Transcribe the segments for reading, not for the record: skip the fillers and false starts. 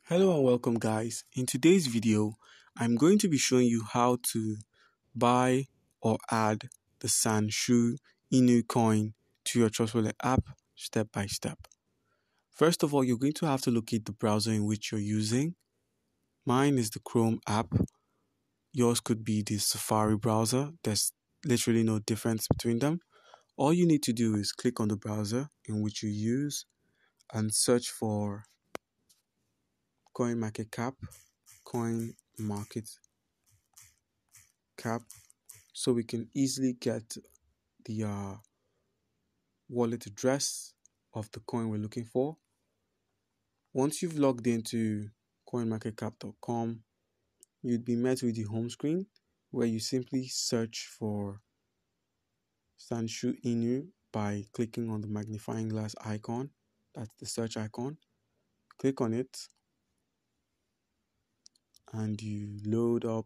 Hello and welcome guys. In today's video, I'm going to be showing you how to buy or add the Sanshu Inu Coin to your Trust Wallet app step by step. First of all, you're going to have to locate the browser in which you're using. Mine is the Chrome app. Yours could be the Safari browser. There's literally no difference between them. All you need to do is click on the browser in which you use and search for CoinMarketCap, so we can easily get the wallet address of the coin we're looking for. Once you've logged into coinmarketcap.com, you'd be met with the home screen where you simply search for Sanshu Inu by clicking on the magnifying glass icon. That's the search icon. Click on it and you load up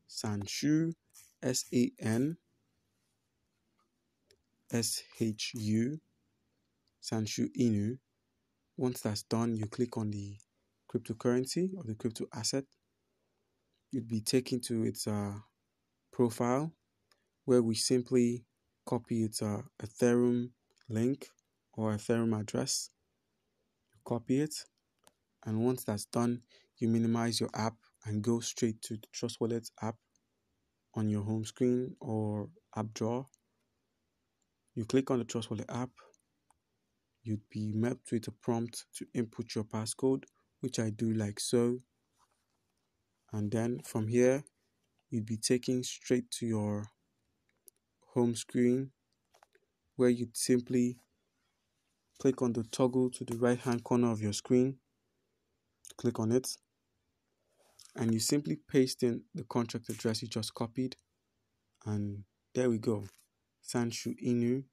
Sanshu, SANSHU, Sanshu Inu. Once that's done, you click on the cryptocurrency or the crypto asset. You'd be taken to its profile where we simply copy its Ethereum link or Ethereum address. Copy it, and once that's done, you minimize your app and go straight to the Trust Wallet app on your home screen or app drawer. You click on the Trust Wallet app. You'd be met with a prompt to input your passcode, which I do like so. And then from here, you'd be taken straight to your home screen where you'd simply click on the toggle to the right hand corner of your screen. Click on it. And you simply paste in the contract address you just copied. And there we go. Sanshu Inu,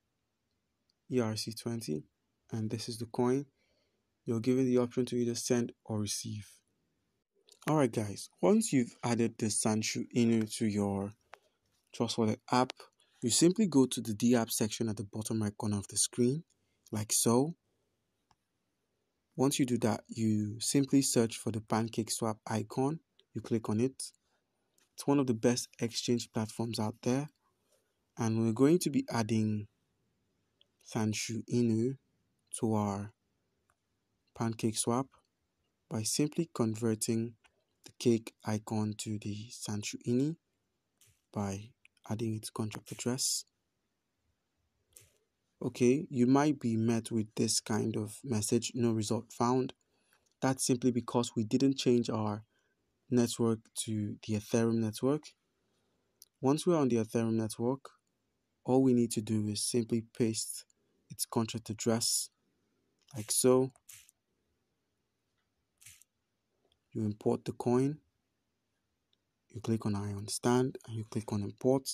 ERC20. And this is the coin. You're given the option to either send or receive. Alright guys, once you've added the Sanshu Inu to your Trust Wallet app, you simply go to the D-app section at the bottom right corner of the screen, like so. Once you do that, you simply search for the PancakeSwap icon. You click on it. It's one of the best exchange platforms out there. And we're going to be adding Sanshu Inu to our PancakeSwap by simply converting the cake icon to the Sanshu Inu by adding its contract address. Okay, you might be met with this kind of message, no result found. That's simply because we didn't change our network to the Ethereum network. Once we're on the Ethereum network, all we need to do is simply paste its contract address like so. You import the coin. You click on I understand and you click on import.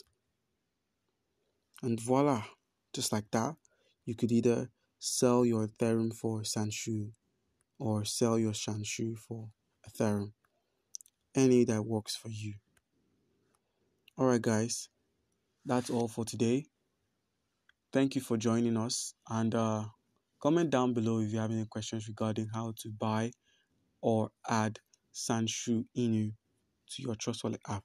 And voila, just like that, you could either sell your Ethereum for Sanshu or sell your Sanshu for Ethereum. Any that works for you. Alright guys, that's all for today. Thank you for joining us, and comment down below if you have any questions regarding how to buy or add Sanshu Inu to your Trust Wallet app.